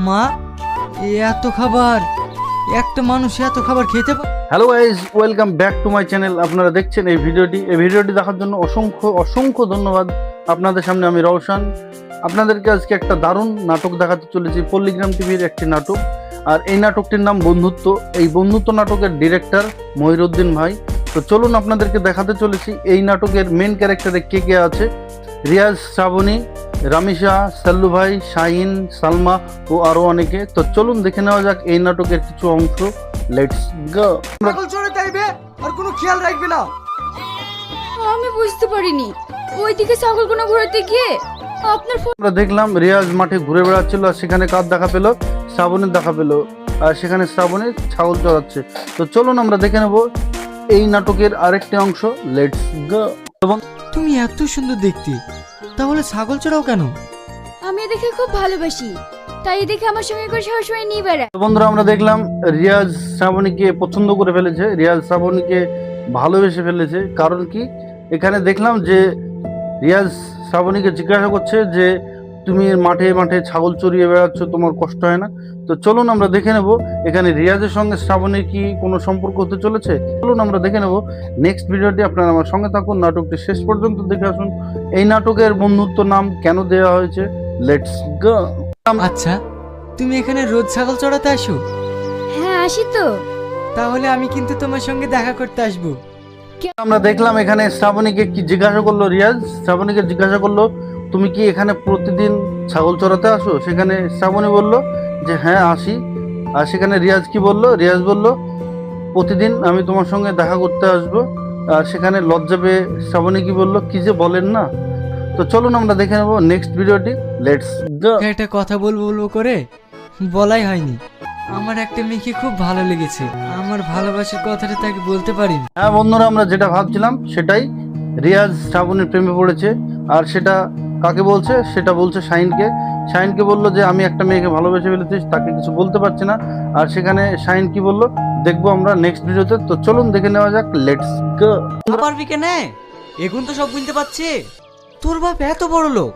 মা, এত খাবার, একটা মানুষ এত খাবার খেতে পারে? Hello guys, welcome back to my channel. আপনারা দেখছেন এই ভিডিওটি দেখার জন্য অসংখ্য ধন্যবাদ। আপনাদের সামনে আমি রওশন আপনাদেরকে আজকে একটা দারুণ নাটক দেখাতে চলেছি। পল্লীগ্রাম টিভির একটি নাটক, আর এই নাটকটির নাম বন্ধুত্ব। এই বন্ধুত্ব নাটকের ডিরেক্টর মহিরুদ্দিন ভাই। তো চলুন আপনাদেরকে দেখাতে চলেছি এই নাটকের মেন ক্যারেক্টারে কে কে আছে। রিয়াজ, শ্রাবণী, রামিশা, সাল্লু ভাই, শাহিন, সালমা ও আরও অনেকে। তো চলুন দেখে নেওয়া যাক এই নাটকের কিছু অংশ। Let's go. ছাগল চড়ে চাইবে আর কোনো খেয়াল রাখবে না। আমি বুঝতে পারিনি ওইদিকে ছাগলগুলো ঘোরাতে গিয়ে আপনার আমরা দেখলাম রিয়াজ মাঠে ঘুরে বেড়াচ্ছিল, আর সেখানে কার দেখা পেল? শ্রাবণীর দেখা পেল, আর সেখানে শ্রাবণী ছাগল চড়াচ্ছে। তো চলুন আমরা দেখে নেব এই নাটকের আরেকটি অংশ। Let's go. তুমি এত সুন্দর দেখতে, তাহলে ছাগল চড়াও কেন? আমি দেখে খুব ভালোবাসি, তাই দেখে আমার সঙ্গে করে সবসময় নিয়ে বেড়ায়। তো বন্ধুরা, আমরা দেখলাম রিয়াজ শ্রাবণীকে পছন্দ করে ফেলেছে, রিয়াজ শ্রাবণীকে ভালোবেসে ফেলেছে। কারণ কি, এখানে দেখলাম যে রিয়াজ শ্রাবণীকে জিজ্ঞাসা করছে যে তুমি মাঠে মাঠে ছাগল চড়িয়ে বেড়াচ্ছ, তোমার কষ্ট হয় না? তো চলুন আমরা দেখে নেব এখানে রিয়াজের সঙ্গে শ্রাবণীর কি কোনো সম্পর্ক হতে চলেছে। চলুন আমরা দেখে নেব নেক্সট ভিডিওটি। আপনারা আমার সঙ্গে থাকুন, নাটকটি শেষ পর্যন্ত দেখে আসুন। এই নাটকের বন্ধুত্ব নাম কেন দেওয়া হয়েছে? Let's go. আচ্ছা, তুমি এখানে রোজ ছাগল চড়াতে আসো? হ্যাঁ আসি তো। তাহলে আমি কিন্তু তোমার সঙ্গে দেখা করতে আসবো। আমরা দেখলাম এখানে শ্রাবণীকে কি জিজ্ঞাসা করলো রিয়াজ, শ্রাবণীকে জিজ্ঞাসা করলো তুমি কি এখানে প্রতিদিন ছাগল চড়াতে আসো? সেখানে শ্রাবণী বলল যে হ্যাঁ আসি। আর সেখানে রিয়াজ কি বলল? রিয়াজ বলল প্রতিদিন আমি তোমার সঙ্গে দেখা করতে আসবো। আর সেখানে লজ্জা পেয়ে শ্রাবণী কি বলল, কি যে বলেন না। তো চলুন আমরা দেখে নেবো নেক্সট ভিডিওটি। Let's go. একটা কথা বলবো করে বলাই হয়নি। আমার একটা মেয়েকে খুব ভালো লেগেছে, আমার ভালোবাসার কথাটা তাকে বলতে পারিনি। হ্যাঁ বন্ধুরা, আমরা যেটা ভাবছিলাম সেটাই, রিয়াজ শ্রাবণীর প্রেমে পড়েছে। আর সেটা কাকে বলছে? সেটা বলছে শাহিনকে। শাহিনকে বললো যে আমি একটা মেয়েকে ভালোবেসে ফেলেছি, তাকে কিছু বলতে পারছি না। আর সেখানে শাহিন কি বললো দেখবো আমরা নেক্সট ভিডিওতে। তো চলুন দেখে নেওয়া যাক। Let's go. পারবি কেনে? এখন তো সব বুঝতে পারছি। তোর বাপ এত বড় লোক,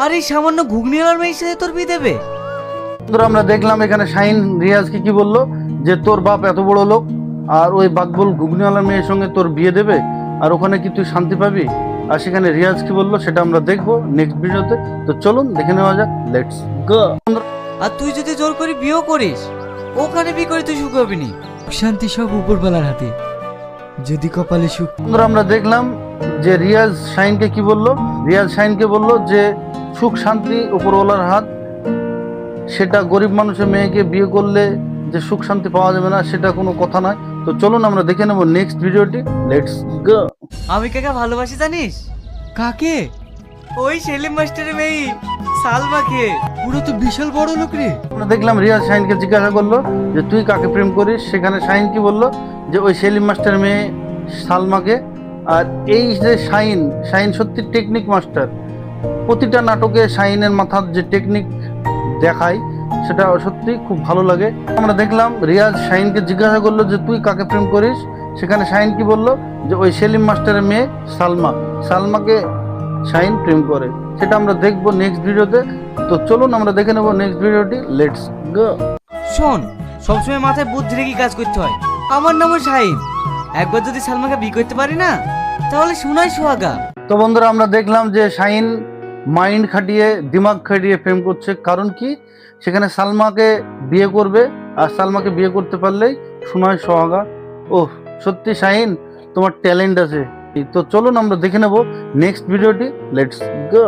আর এই সামান্য ঘুগনিওয়ালার মেয়ের সাথে তোর বিয়ে দেবে? বন্ধুরা, আমরা দেখলাম এখানে শাহিন রিয়াজকে কি বললো যে তোর বাপ এত বড় লোক, আর ওই বাকবুল ঘুগনিওয়ালার মেয়ের সঙ্গে তোর বিয়ে দেবে, আর ওখানে কি তুই শান্তি পাবি? আর সেখানে রিয়াজ কি বললো সেটা আমরা দেখবো নেক্সট ভিডিওতে। তো চলুন দেখে নেওয়া যাক। Let's go. আর তুই যদি জোর করে বিয়েও করিস, ওখানে বিয়ে করে তুই সুখ হবি নি। শান্তি সব উপরবেলার হাতে, যদি কপালে সুখ। বন্ধুরা, আমরা দেখলাম যে রিয়াজ শাহিনকে কি বললো? রিয়াজ শাহিনকে বললো যে সুখ শান্তি উপরওয়ালার হাত, সেটা গরিব মানুষের মেয়েকে বিয়ে করলে যে সুখ শান্তি পাওয়া যাবে না সেটা কোনো কথা নয়। তো চলুন আমরা দেখে নেবো নেক্সট ভিডিওটি। Let's go. আমি কাকে ভালোবাসি জানিস? কাকে? ওই সেলিম মাস্টারের মেয়ে সালমাকে। পুরো তো বিশাল বড় লোক রে। আমরা দেখলাম রিয়াজ শাহিনকে জিজ্ঞাসা করলো যে তুই কাকে প্রেম করিস? সেখানে শাহিন কি বললো যে ওই সেলিম মাস্টারের মেয়ে সালমাকে। আর এই যে শাহিন সত্যি টেকনিক মাস্টার। প্রতিটা নাটকে শাহিনের মাথার যে টেকনিক দেখায় সেটা সত্যি খুব ভালো লাগে। আমরা দেখলাম রিয়াজ শাহিনকে জিজ্ঞাসা করলো যে তুই কাকে প্রেম করিস? সেখানে শাহিন কি বললো যে ওই সেলিম মাস্টারের মেয়ে সালমাকে শাহিন প্রেম করে। সেটা আমরা দেখবো নেক্সট ভিডিওতে। তো চলুন আমরা দেখে নেবো নেক্সট ভিডিওটি। Let's go. শোন, সবসময় মাথায় বুদ্ধি রেখে কাজ করতে হয়। আমার নামও শাহিন। একবার যদি সালমাকে বিয়ে করতে পারি না, তাহলে শোনাই সোহাগা। তো বন্ধুরা, আমরা দেখলাম যে শাহিন মাইন্ড খাটিয়ে দিমাগ খাটিয়ে প্রেম করছে। কারণ কি, সেখানে সালমাকে বিয়ে করবে, আর সালমাকে বিয়ে করতে পারলেই শোনায় সোহাগা। ওহ, সত্যি শাহিন তোমার ট্যালেন্ট আছে। তো চলুন আমরা দেখে নেব নেক্সট ভিডিওটি। Let's go.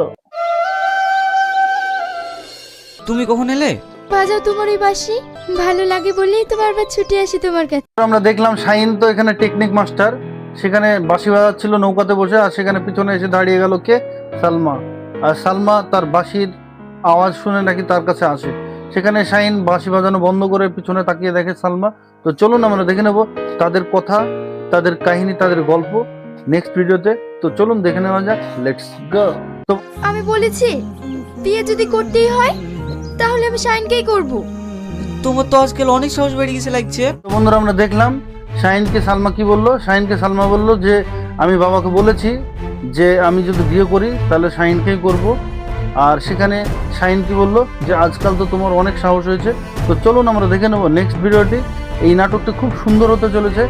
তুমি কখন এলে? বাজাও তোমার ওই বাসি, ভালো লাগে বলেই তো বারবার ছুটে আসি তোমার কাছে। আমরা দেখলাম শাহিন তো এখানে টেকনিক মাস্টার, সেখানে বাঁশি বাজাচ্ছিল নৌকাতে বসে। আর সেখানে পিছনে এসে দাঁড়িয়ে গেল কে? সালমা। আর সালমা তার বাঁশির আওয়াজ শুনে নাকি তার কাছে আসে। সেখানে শাহিন বাঁশি বাজানো বন্ধ করে পিছনে তাকিয়ে দেখে সালমা। তো চলুন আমরা দেখে নেব তাদের কথা, তাদের কাহিনী, তাদের গল্প নেক্সট ভিডিওতে। তো চলুন দেখে নেওয়া যাক। Let's go. তো আমি বলেছি বিয়ে যদি করতেই হয় তাহলে আমি শাইনকেই করব। তোমার তো আজকাল অনেক সাহস বেড়ে গেছে লাগছে। বন্ধুরা, আমরা দেখলাম শাহিনকে সালমা কি বললো? শাহিনকে সালমা বললো যে আমি বাবাকে বলেছি যে আমি যদি বিয়ে করি তাহলে শাহিনকেই করব। আর সেখানে শাহিন কি বললো যে আজকাল তো তোমার অনেক সাহস হয়েছে। তো চলুন আমরা দেখে নেবো নেক্সট ভিডিওটি। এই নাটকটি খুব সুন্দর হতে চলেছে,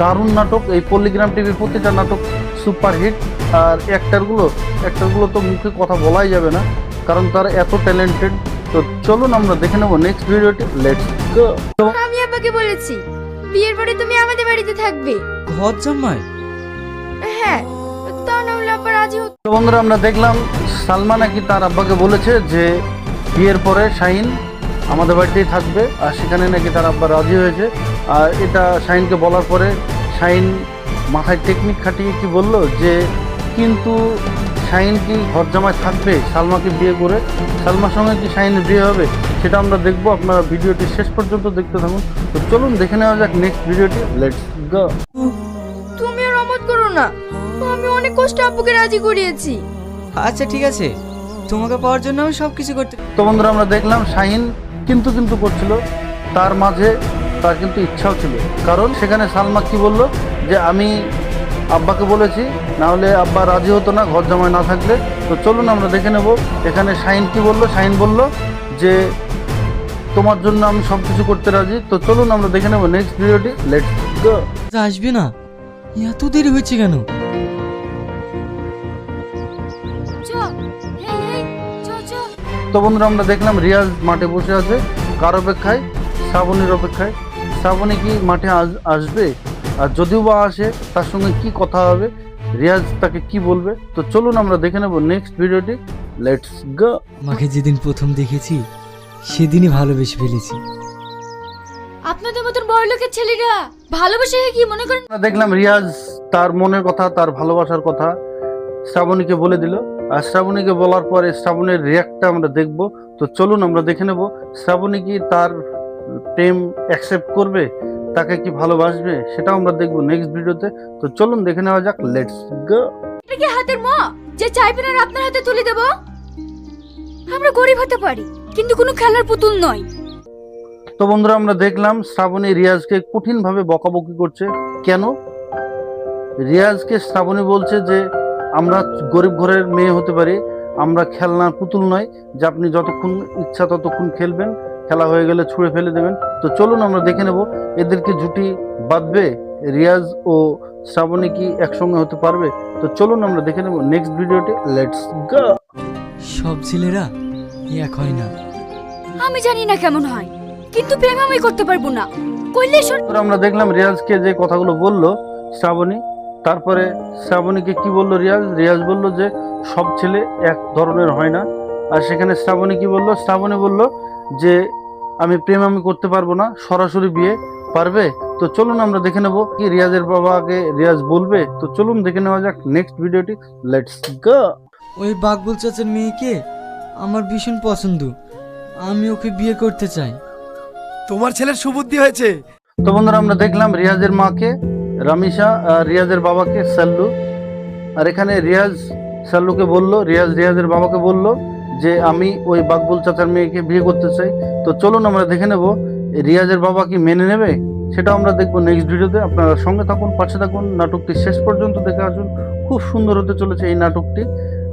দারুণ নাটক। এই পল্লিগ্রাম টিভির প্রতিটা নাটক সুপারহিট। আর অ্যাক্টারগুলো তো মুখে কথা বলাই যাবে না, কারণ তারা এত ট্যালেন্টেড। তো চলুন আমরা দেখে নেবো নেক্সট ভিডিওটি। Let's go. আমি আব্বাকে বলেছি বিয়ের পরে তুমি আমাদের বাড়িতে থাকবে। ঘর জামাই? হ্যাঁ, তা না হলে আব্বা রাজি হতো। তো বন্ধুরা আমরা দেখলাম সালমা নাকি তার আব্বাকে বলেছে যে বিয়ের পরে শাহিন আমাদের বাড়িতেই থাকবে, আর সেখানে নাকি তার আব্বা রাজি হয়েছে। আর এটা শাহিনকে বলার পরে শাহিন মাথায় টেকনিক খাটিয়ে কি বলল যে কিন্তু শাহিন কি ঘর জামাই থাকবে সালমাকে বিয়ে করে? সালমার সঙ্গে কি শাহিনের বিয়ে হবে সেটা আমরা দেখবো। আপনারা ভিডিওটি শেষ পর্যন্ত দেখতে থাকুন। তো চলুন দেখে নেওয়া যাক নেক্সট ভিডিওটি। Let's go. তুমি আর অমত করো না, আমি অনেক কষ্ট আব্বুকে রাজি করিয়েছি। আচ্ছা ঠিক আছে, তোমাকে পাওয়ার জন্য আমি সব কিছু করতে। তো বন্ধুরা আমরা দেখলাম শাহিন কিন্তু করছিল, তার মাঝে তার কিন্তু ইচ্ছাও ছিল। কারণ সেখানে সালমা কি বলল যে আমি আব্বাকে বলেছি, না হলে আব্বা রাজি হতো না ঘর জামাই না থাকলে। তো চলুন আমরা দেখে নেব এখানে শাহিন কি বলল। শাহিন বলল যে তোমার জন্য আমি সব কিছু করতে রাজি। তো চলুন আমরা দেখে নেব নেক্সট ভিডিওটি। Let's go. আসবে না, এত দেরি হয়েছে কেন? তো বন্ধুরা আমরা দেখলাম রিয়াজ মাঠে বসে আছে কার অপেক্ষায়? শ্রাবণীর অপেক্ষায়। শ্রাবণী কি মাঠে আসবে? আর যদিও বা আসে তার সঙ্গে কি কথা হবে, রিয়াজ তাকে কি বলবে? তো চলুন আমরা দেখে নেব নেক্সট ভিডিওটি। Let's go. মাকে যেদিন প্রথম দেখেছি সেদিনই ভালোবেসে ফেলেছি। আপনাদের মতন বড় লোকের ছেলেরা ভালোবাসে কি মনে করেন? আমরা দেখলাম রিয়াজ তার মনের কথা, তার ভালোবাসার কথা শ্রাবণীকে বলে দিল। আর শ্রাবণীকে বলার পরে শ্রাবণীর রিয়াক্টটা আমরা দেখব। তো চলুন আমরা দেখে নেব শ্রাবণী কি তার প্রেম অ্যাকসেপ্ট করবে, তাকে কি ভালোবাসবে সেটাও আমরা দেখব নেক্সট ভিডিওতে। তো চলুন দেখে নেওয়া যাক। Let's go. এটা কি হাতের মা যে চাইবেন আর আপনার হাতে তুলে দেব? আমরা গরিব হতে পারি কিন্তু কোনো খেলার পুতুল নয়। তো বন্ধুরা আমরা দেখলাম শ্রাবণী রিয়াজকে কঠিনভাবে বকাবকি করছে। কেন? রিয়াজকে শ্রাবণী বলছে যে আমরা গরিব ঘরের মেয়ে হতে পারি, আমরা খেলনার পুতুল নয় যে আপনি যতক্ষণ ইচ্ছা ততক্ষণ খেলবেন, খেলা হয়ে গেলে ছুঁড়ে ফেলে দেবেন। তো চলুন আমরা দেখে নেব এদেরকে জুটি বাঁধবে, রিয়াজ ও শ্রাবণী কি একসঙ্গে হতে পারবে? তো চলুন আমরা দেখে নেব নেক্সট ভিডিওটি। Let's go. সব ছেলেরা এক হয় না। আমি জানি না কেমন হয়, কিন্তু প্রেম আমি করতে পারবো না। কইলে আমরা দেখলাম রিয়াজকে যে কথাগুলো বললো শ্রাবণী, তারপরে শ্রাবণীকে কি বললো রিয়াজ বলল যে সব ছেলে এক ধরনের হয় না। আর সেখানে শ্রাবণী কি বলল? শ্রাবণী বলল যে আমি করতে পারবো না, সরাসরি বিয়ে পারবে? তো চলুন আমরা দেখে নেব কি রিয়াজের বাবাকে রিয়াজ বলবে। তো চলুন দেখে নেওয়া যাক নেক্সট ভিডিওটি। Let's go. ওই বাকবুল চাচার মেয়েকে আমার ভীষণ পছন্দ, আমি ওকে বিয়ে করতে চাই। তোমার ছেলের সুবুদ্ধি হয়েছে। তো বন্ধুরা আমরা দেখলাম রিয়াজের মাকে রামিসা, রিয়াজের বাবাকে সাল্লু। আর এখানে রিয়াজ সাল্লুকে বলল, রিয়াজের বাবাকে বলল যে আমি ওই বাকবুল চাচার মেয়েকে বিয়ে করতে চাই। তো চলুন আমরা দেখে নেব রিয়াজের বাবা কি মেনে নেবে, সেটা আমরা দেখবো নেক্সট ভিডিওতে। আপনারা সঙ্গে থাকুন, পাশে থাকুন, নাটকটি শেষ পর্যন্ত দেখে আসুন। খুব সুন্দর হতে চলেছে এই নাটকটি,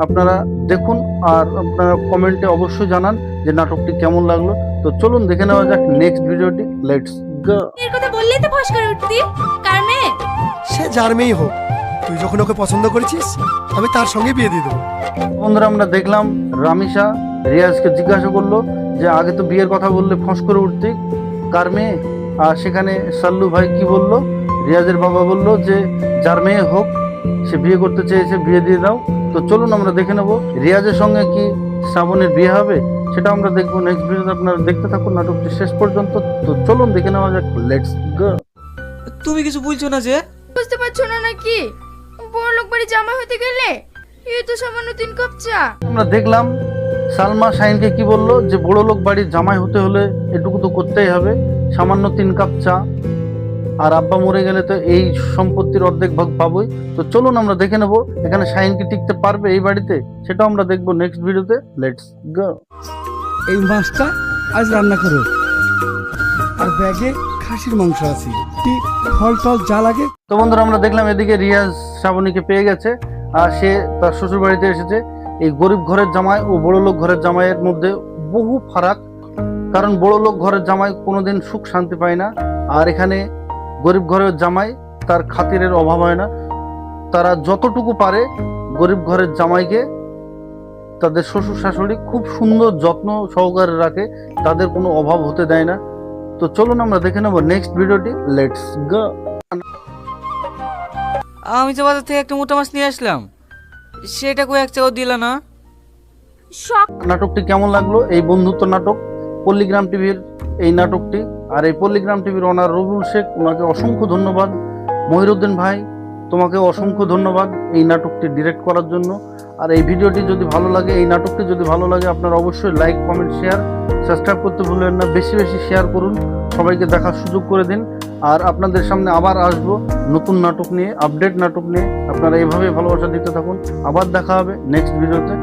আপনারা দেখুন। আর আপনারা কমেন্টে অবশ্যই জানান যে নাটকটি কেমন লাগলো। তো চলুন দেখে নেওয়া যাক নেক্সট ভিডিওটি। Let's go. এর কথা বললেই তো ফস করে উঠতি। কার মেয়ে? সে যার মেয়েই হোক, তুই যখন ওকে পছন্দ করেছিস আমি তার সঙ্গে বিয়ে দিয়ে দেবো। বন্ধুরা আমরা দেখলাম রামিসা রিয়াজকে জিজ্ঞাসা করলো যে আগে তো বিয়ের কথা বললে ফস করে উঠতি, কার মেয়ে? আর সেখানে সাল্লু ভাই কি বলল? রিয়াজের বাবা বলল যে যার মেয়ে হোক, সে বিয়ে করতে চেয়েছে, বিয়ে দিয়ে দাও। তো চলুন আমরা দেখে নেব রিয়াজের সঙ্গে কি শ্রাবণের বিয়ে হবে, সেটা আমরা দেখবো নেক্সট ভিডিওতে। আপনারা দেখতে থাকুন নাটকটি শেষ পর্যন্ত। তো চলুন দেখে নেওয়া যাক। Let's go. তুমি কিছু বলছো না যে? বুঝতে পারছো না নাকি? বড় লোক বাড়ি জামা হতে গেলে এই তো সামান্য 3 কাপ চা। আমরা দেখলাম সালমা শাহিনকে কি বললো যে বড় লোক বাড়ির জামাই হতে হলে এটুকু তো করতেই হবে, সামান্য 3 কাপ চা। আর আব্বা মরে গেলে তো এই সম্পত্তির অর্ধেক ভাগ পাবোই। তো চলুন আমরা দেখে নেব এখানে শাহিন কি টিকতে পারবে এই বাড়িতে, সেটাও আমরা দেখবো নেক্সট ভিডিওতে। Let's go. এই মাছটা আজ রান্না করো, আর ব্যাগে খাসির মাংস আছে, কি ফল টল যা লাগে। তো বন্ধুরা আমরা দেখলাম এদিকে রিয়াজ শ্রাবণীকে পেয়ে গেছে, আর সে তার শ্বশুর বাড়িতে এসেছে। এই গরিব ঘরের জামাই ও বড়লোক ঘরের জামাইয়ের মধ্যে বহু ফারাক। কারণ বড়লোক ঘরের জামাই কোনোদিন সুখ শান্তি পায় না, আর এখানে গরিব ঘরের জামাই তার খাতিরের অভাব হয় না। তারা যতটুকু পারে গরিব ঘরের জামাইকে তাদের শ্বশুর শাশুড়ি খুব সুন্দর যত্ন সহকারে রাখে, তাদের কোনো অভাব হতে দেয় না। তো চলুন আমরা দেখে নেব নেক্সট ভিডিওটি। Let's go. আমি তো বাজার থেকে একটা মোটা মাছ নিয়ে আসলাম, সেটা কই এক চাও দিলা না। শখ নাটকটি কেমন লাগলো? এই বন্ধুত্ব নাটক পল্লীগ্রাম টিভির এই নাটকটি। আর এই পল্লীগ্রাম টিভির ওনার রবিউল শেখ, ওনাকে অসংখ্য ধন্যবাদ। মহিরুদ্দিন ভাই, তোমাকে অসংখ্য ধন্যবাদ এই নাটকটি ডিরেক্ট করার জন্য। আর এই ভিডিওটি যদি ভালো লাগে, এই নাটকটি যদি ভালো লাগে, আপনারা অবশ্যই লাইক, কমেন্ট, শেয়ার, সাবস্ক্রাইব করতে ভুলবেন না। বেশি বেশি শেয়ার করুন, সবাইকে দেখার সুযোগ করে দিন। আর আপনাদের সামনে আবার আসবো নতুন নাটক নিয়ে, আপডেট নাটক নিয়ে। আপনারা এইভাবে ভালোবাসা দিতে থাকুন। আবার দেখা হবে নেক্সট ভিডিওতে।